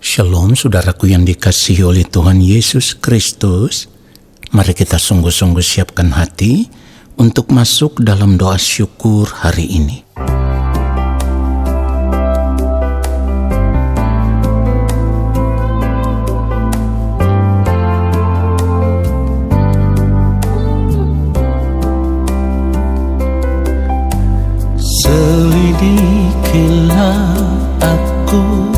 Shalom saudaraku yang dikasihi oleh Tuhan Yesus Kristus. Mari kita sungguh-sungguh siapkan hati untuk masuk dalam doa syukur hari ini. Selidikilah aku,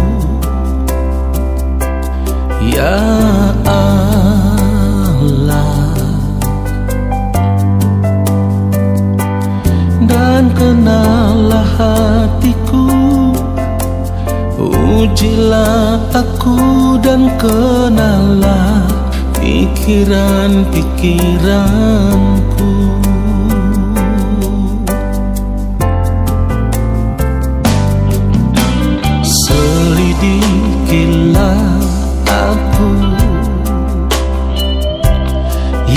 ya Allah, dan kenallah hatiku, ujilah aku dan kenallah pikiran-pikiranku. Selidikilah aku,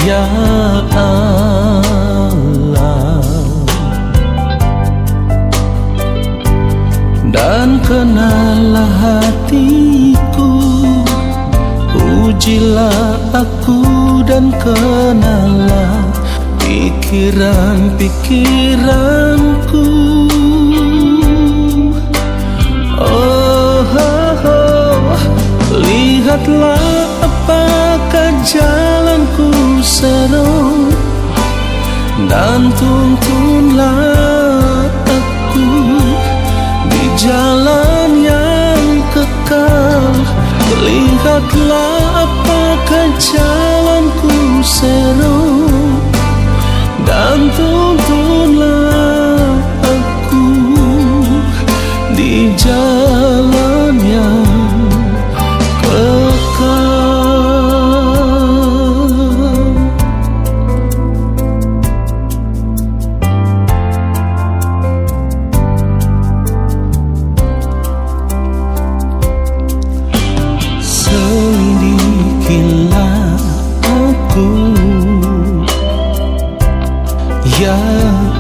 ya Allah, dan kenallah hatiku, ujilah aku dan kenallah pikiran-pikiranku. Lihatlah apakah jalanku seru, dan tuntunlah aku di jalan yang kekal. Lihatlah apakah jalanku seru, dan tuntunlah aku di jalan yang ya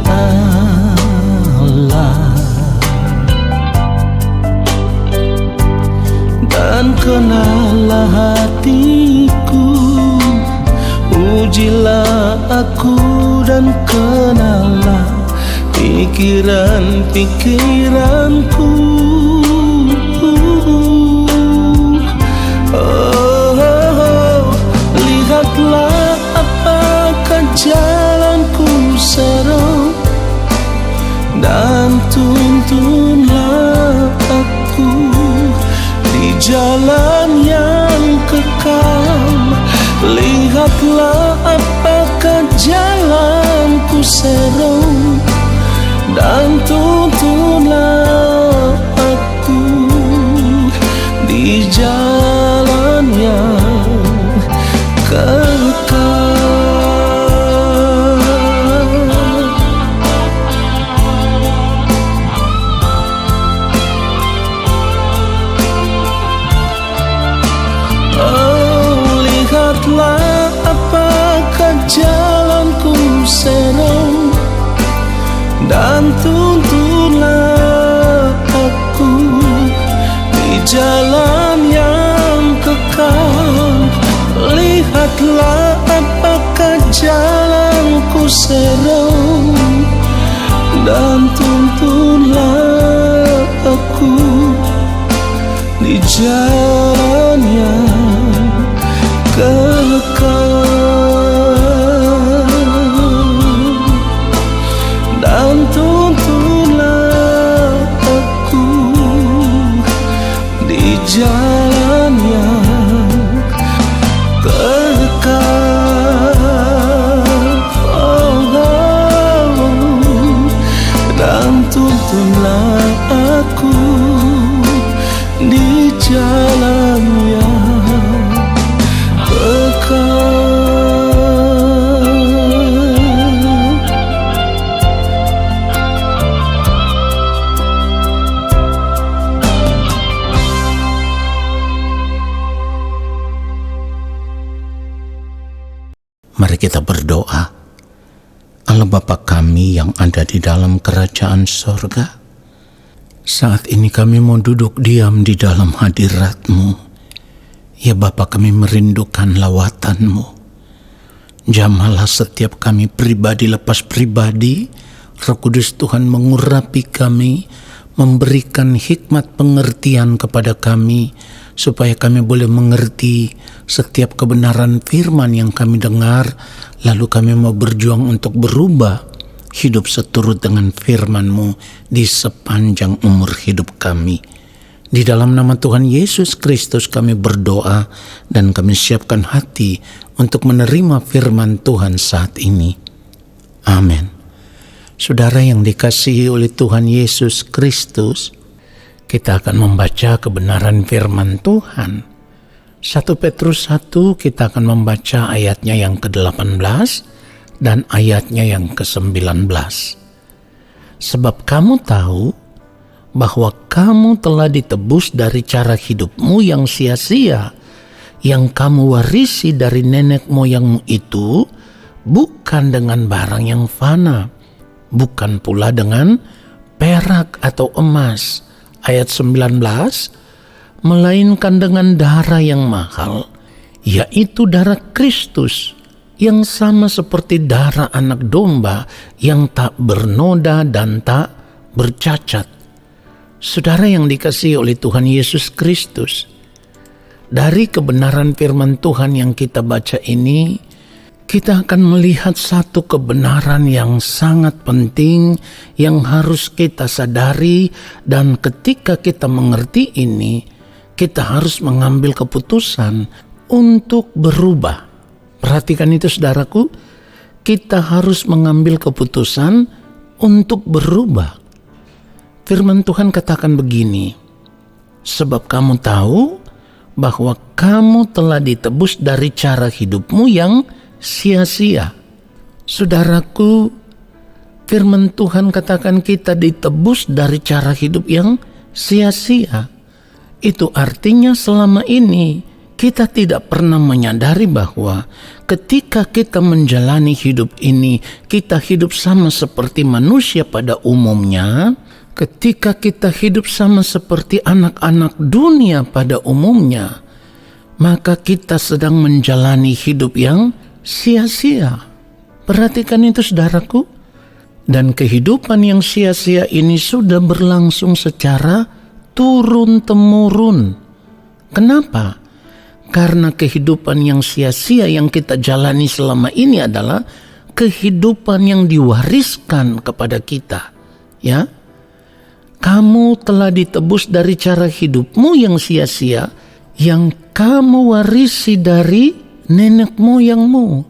Allah, dan kenallah hatiku, ujilah aku dan kenallah pikiran-pikiranku. Lihatlah apakah jalanku seru, dan tuntunlah aku di jalan yang kekal. Lihatlah apakah jalanku seru, dan tuntunlah aku di jalan yang kekal. Lihatlah apakah jalanku seru, dan tuntunlah aku di jalan yang kekal. Lihatlah apakah jalanku seru, dan tuntunlah aku di jalan yang kekal, dan tuntunlah aku di jalan yang kekal. Dan tuntunlah aku di jalan yang kekal. Mari kita berdoa. Allah Bapa kami yang ada di dalam kerajaan sorga, Saat ini kami mau duduk diam di dalam hadirat-Mu. Ya Bapa, kami merindukan lawatan-Mu. Jamahlah setiap kami pribadi lepas pribadi. Roh Kudus Tuhan mengurapi kami, memberikan hikmat pengertian kepada kami, supaya kami boleh mengerti setiap kebenaran firman yang kami dengar, lalu kami mau berjuang untuk berubah, hidup seturut dengan firman-Mu di sepanjang umur hidup kami. Di dalam nama Tuhan Yesus Kristus kami berdoa dan kami siapkan hati untuk menerima firman Tuhan saat ini. Amin. Saudara yang dikasihi oleh Tuhan Yesus Kristus, kita akan membaca kebenaran firman Tuhan. 1 Petrus 1 kita akan membaca ayatnya yang ke-18 dan ayatnya yang ke-19. Sebab kamu tahu bahwa kamu telah ditebus dari cara hidupmu yang sia-sia, yang kamu warisi dari nenek moyangmu itu, bukan dengan barang yang fana, bukan pula dengan perak atau emas, ayat 19, melainkan dengan darah yang mahal, yaitu darah Kristus, yang sama seperti darah anak domba yang tak bernoda dan tak bercacat. Saudara yang dikasihi oleh Tuhan Yesus Kristus, dari kebenaran firman Tuhan yang kita baca ini, kita akan melihat satu kebenaran yang sangat penting yang harus kita sadari, dan ketika kita mengerti ini, kita harus mengambil keputusan untuk berubah. Perhatikan itu saudaraku, kita harus mengambil keputusan untuk berubah. Firman Tuhan katakan begini, sebab kamu tahu bahwa kamu telah ditebus dari cara hidupmu yang sia-sia. Saudaraku, firman Tuhan katakan kita ditebus dari cara hidup yang sia-sia. Itu artinya selama ini kita tidak pernah menyadari bahwa ketika kita menjalani hidup ini, kita hidup sama seperti manusia pada umumnya. Ketika kita hidup sama seperti anak-anak dunia pada umumnya, maka kita sedang menjalani hidup yang sia-sia. Perhatikan itu saudaraku. Dan kehidupan yang sia-sia ini sudah berlangsung secara turun-temurun. Kenapa? Karena kehidupan yang sia-sia yang kita jalani selama ini adalah kehidupan yang diwariskan kepada kita. Ya, kamu telah ditebus dari cara hidupmu yang sia-sia, yang kamu warisi dari nenek moyangmu.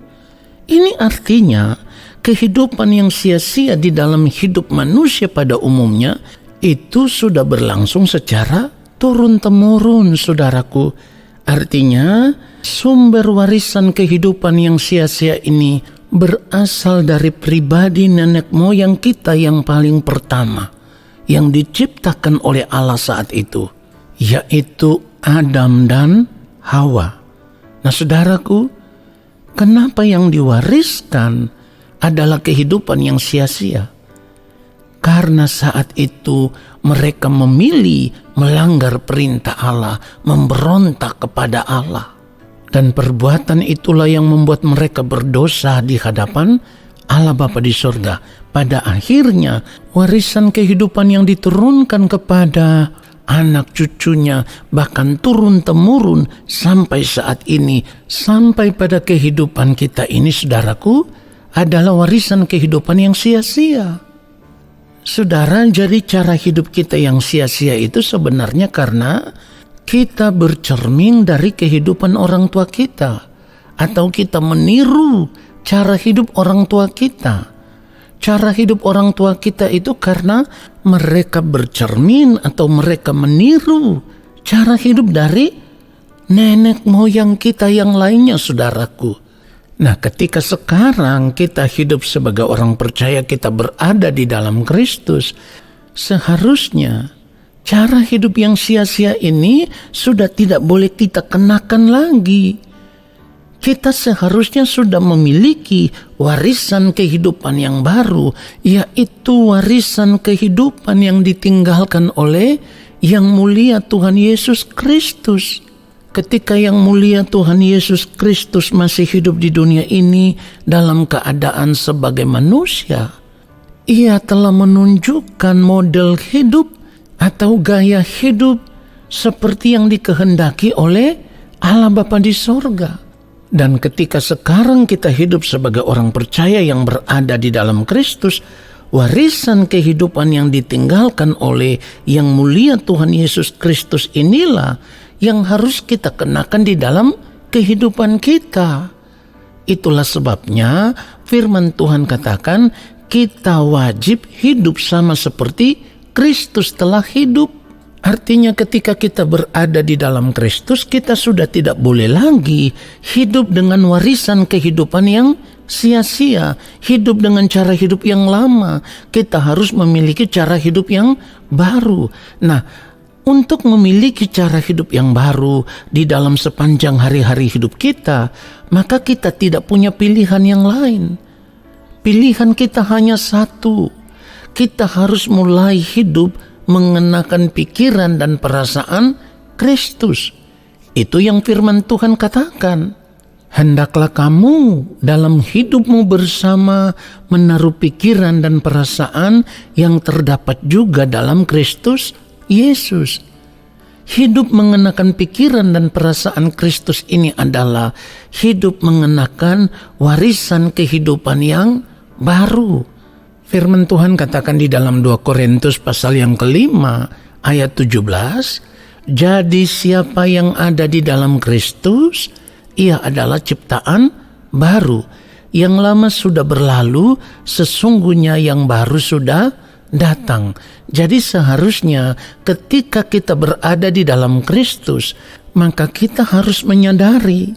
Ini artinya kehidupan yang sia-sia di dalam hidup manusia pada umumnya itu sudah berlangsung secara turun-temurun, saudaraku. Artinya sumber warisan kehidupan yang sia-sia ini berasal dari pribadi nenek moyang kita yang paling pertama, yang diciptakan oleh Allah saat itu, yaitu Adam dan Hawa. Nah saudaraku, kenapa yang diwariskan adalah kehidupan yang sia-sia? Karena saat itu mereka memilih melanggar perintah Allah, memberontak kepada Allah. Dan perbuatan itulah yang membuat mereka berdosa di hadapan Allah Bapa di surga. Pada akhirnya warisan kehidupan yang diturunkan kepada anak cucunya, bahkan turun-temurun sampai saat ini, sampai pada kehidupan kita ini saudaraku, adalah warisan kehidupan yang sia-sia. Saudara, jadi cara hidup kita yang sia-sia itu sebenarnya karena kita bercermin dari kehidupan orang tua kita, atau kita meniru cara hidup orang tua kita. Cara hidup orang tua kita itu karena mereka bercermin atau mereka meniru cara hidup dari nenek moyang kita yang lainnya, saudaraku. Nah, ketika sekarang kita hidup sebagai orang percaya, kita berada di dalam Kristus, seharusnya cara hidup yang sia-sia ini sudah tidak boleh kita kenakan lagi. kita seharusnya sudah memiliki warisan kehidupan yang baru, yaitu warisan kehidupan yang ditinggalkan oleh yang mulia Tuhan Yesus Kristus. Ketika yang mulia Tuhan Yesus Kristus masih hidup di dunia ini dalam keadaan sebagai manusia, Ia telah menunjukkan model hidup atau gaya hidup seperti yang dikehendaki oleh Allah Bapa di sorga. Dan ketika sekarang kita hidup sebagai orang percaya yang berada di dalam Kristus, warisan kehidupan yang ditinggalkan oleh yang mulia Tuhan Yesus Kristus inilah yang harus kita kenakan di dalam kehidupan kita. Itulah sebabnya firman Tuhan katakan kita wajib hidup sama seperti Kristus telah hidup. Artinya ketika kita berada di dalam Kristus, kita sudah tidak boleh lagi hidup dengan warisan kehidupan yang sia-sia, hidup dengan cara hidup yang lama. Kita harus memiliki cara hidup yang baru. Nah, untuk memiliki cara hidup yang baru di dalam sepanjang hari-hari hidup kita, maka kita tidak punya pilihan yang lain. Pilihan kita hanya satu. Kita harus mulai hidup mengenakan pikiran dan perasaan Kristus. Itu yang firman Tuhan katakan. Hendaklah kamu dalam hidupmu bersama menaruh pikiran dan perasaan yang terdapat juga dalam Kristus Yesus. Hidup mengenakan pikiran dan perasaan Kristus ini adalah hidup mengenakan warisan kehidupan yang baru. Firman Tuhan katakan di dalam 2 Korintus pasal yang kelima ayat 17, jadi siapa yang ada di dalam Kristus, ia adalah ciptaan baru. Yang lama sudah berlalu, sesungguhnya yang baru sudah datang. Jadi seharusnya ketika kita berada di dalam Kristus, maka kita harus menyadari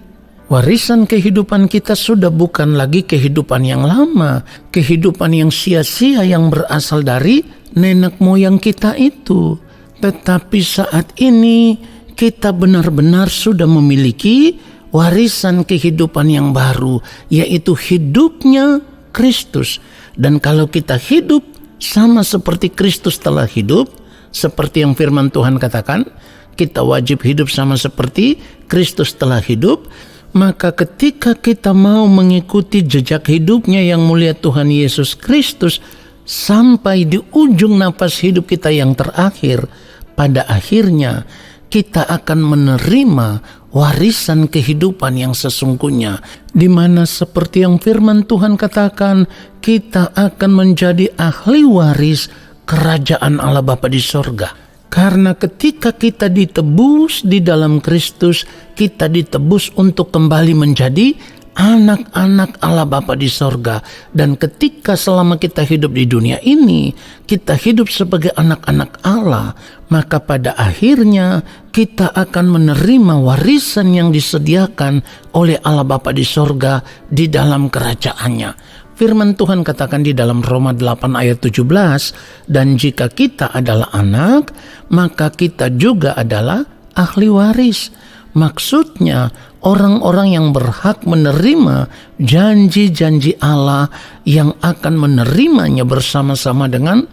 warisan kehidupan kita sudah bukan lagi kehidupan yang lama, kehidupan yang sia-sia yang berasal dari nenek moyang kita itu. Tetapi saat ini kita benar-benar sudah memiliki warisan kehidupan yang baru, yaitu hidupnya Kristus. Dan kalau kita hidup sama seperti Kristus telah hidup, seperti yang firman Tuhan katakan, kita wajib hidup sama seperti Kristus telah hidup. Maka ketika kita mau mengikuti jejak hidupnya yang mulia Tuhan Yesus Kristus sampai di ujung napas hidup kita yang terakhir, pada akhirnya kita akan menerima warisan kehidupan yang sesungguhnya, di mana seperti yang firman Tuhan katakan, kita akan menjadi ahli waris kerajaan Allah Bapa di sorga. Karena ketika kita ditebus di dalam Kristus, kita ditebus untuk kembali menjadi anak-anak Allah Bapa di sorga. Dan ketika selama kita hidup di dunia ini, kita hidup sebagai anak-anak Allah, maka pada akhirnya kita akan menerima warisan yang disediakan oleh Allah Bapa di sorga di dalam kerajaannya. Firman Tuhan katakan di dalam Roma 8 ayat 17, dan jika kita adalah anak, maka kita juga adalah ahli waris. Maksudnya orang-orang yang berhak menerima janji-janji Allah yang akan menerimanya bersama-sama dengan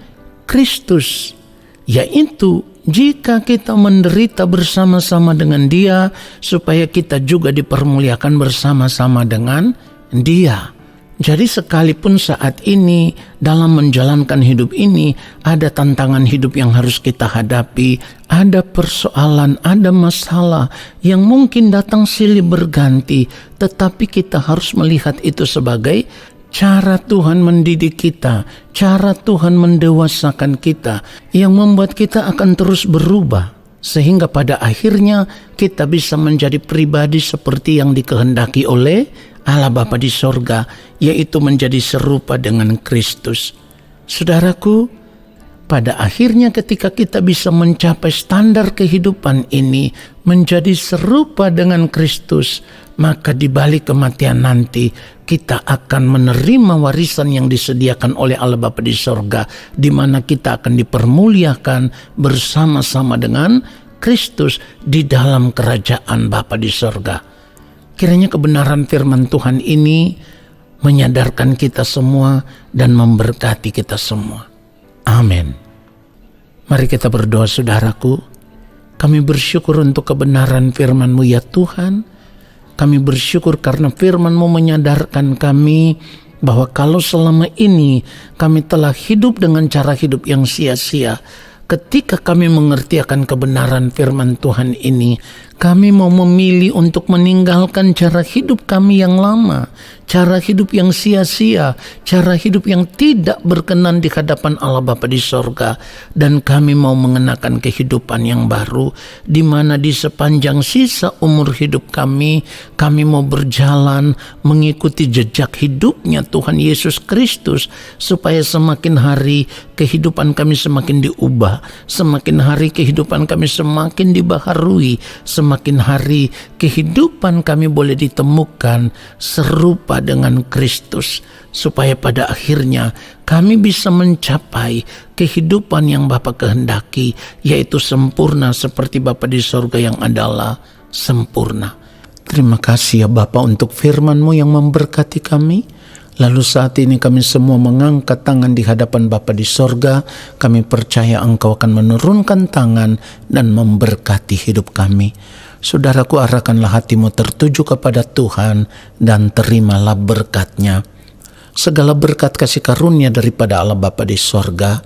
Kristus. Yaitu jika kita menderita bersama-sama dengan Dia, supaya kita juga dipermuliakan bersama-sama dengan Dia. Jadi sekalipun saat ini dalam menjalankan hidup ini ada tantangan hidup yang harus kita hadapi, ada persoalan, ada masalah yang mungkin datang silih berganti, tetapi kita harus melihat itu sebagai cara Tuhan mendidik kita, cara Tuhan mendewasakan kita, yang membuat kita akan terus berubah, sehingga pada akhirnya kita bisa menjadi pribadi seperti yang dikehendaki oleh Allah Bapa di sorga, yaitu menjadi serupa dengan Kristus. Saudaraku, pada akhirnya ketika kita bisa mencapai standar kehidupan ini, menjadi serupa dengan Kristus, maka di balik kematian nanti, kita akan menerima warisan yang disediakan oleh Allah Bapa di sorga, di mana kita akan dipermuliakan bersama-sama dengan Kristus di dalam kerajaan Bapa di sorga. Kiranya kebenaran firman Tuhan ini menyadarkan kita semua dan memberkati kita semua. Amin. Mari kita berdoa saudaraku. Kami bersyukur untuk kebenaran firman-Mu ya Tuhan. Kami bersyukur karena firman-Mu menyadarkan kami bahwa kalau selama ini kami telah hidup dengan cara hidup yang sia-sia, ketika kami mengerti akan kebenaran firman Tuhan ini, kami mau memilih untuk meninggalkan cara hidup kami yang lama, cara hidup yang sia-sia, cara hidup yang tidak berkenan di hadapan Allah Bapa di sorga. Dan kami mau mengenakan kehidupan yang baru, di mana di sepanjang sisa umur hidup kami mau berjalan mengikuti jejak hidupnya Tuhan Yesus Kristus, supaya semakin hari kehidupan kami semakin diubah, semakin hari kehidupan kami semakin dibaharui, semakin hari kehidupan kami boleh ditemukan serupa dengan Kristus, supaya pada akhirnya kami bisa mencapai kehidupan yang Bapa kehendaki, yaitu sempurna seperti Bapa di sorga yang adalah sempurna. Terima kasih ya Bapa untuk firman-Mu yang memberkati kami. Lalu saat ini kami semua mengangkat tangan di hadapan Bapa di sorga. Kami percaya Engkau akan menurunkan tangan dan memberkati hidup kami. Saudaraku, arahkanlah hatimu tertuju kepada Tuhan dan terimalah berkat-Nya. Segala berkat kasih karunia daripada Allah Bapa di sorga,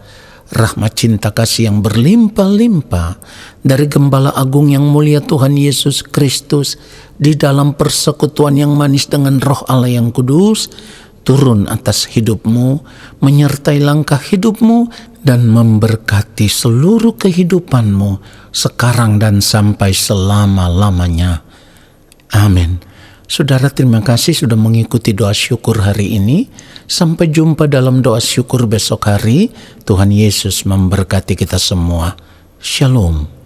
rahmat cinta kasih yang berlimpah-limpah dari Gembala Agung yang mulia Tuhan Yesus Kristus, di dalam persekutuan yang manis dengan Roh Allah yang kudus, turun atas hidupmu, menyertai langkah hidupmu, dan memberkati seluruh kehidupanmu sekarang dan sampai selama-lamanya. Amin. Saudara, terima kasih sudah mengikuti doa syukur hari ini. Sampai jumpa dalam doa syukur besok hari. Tuhan Yesus memberkati kita semua. Shalom.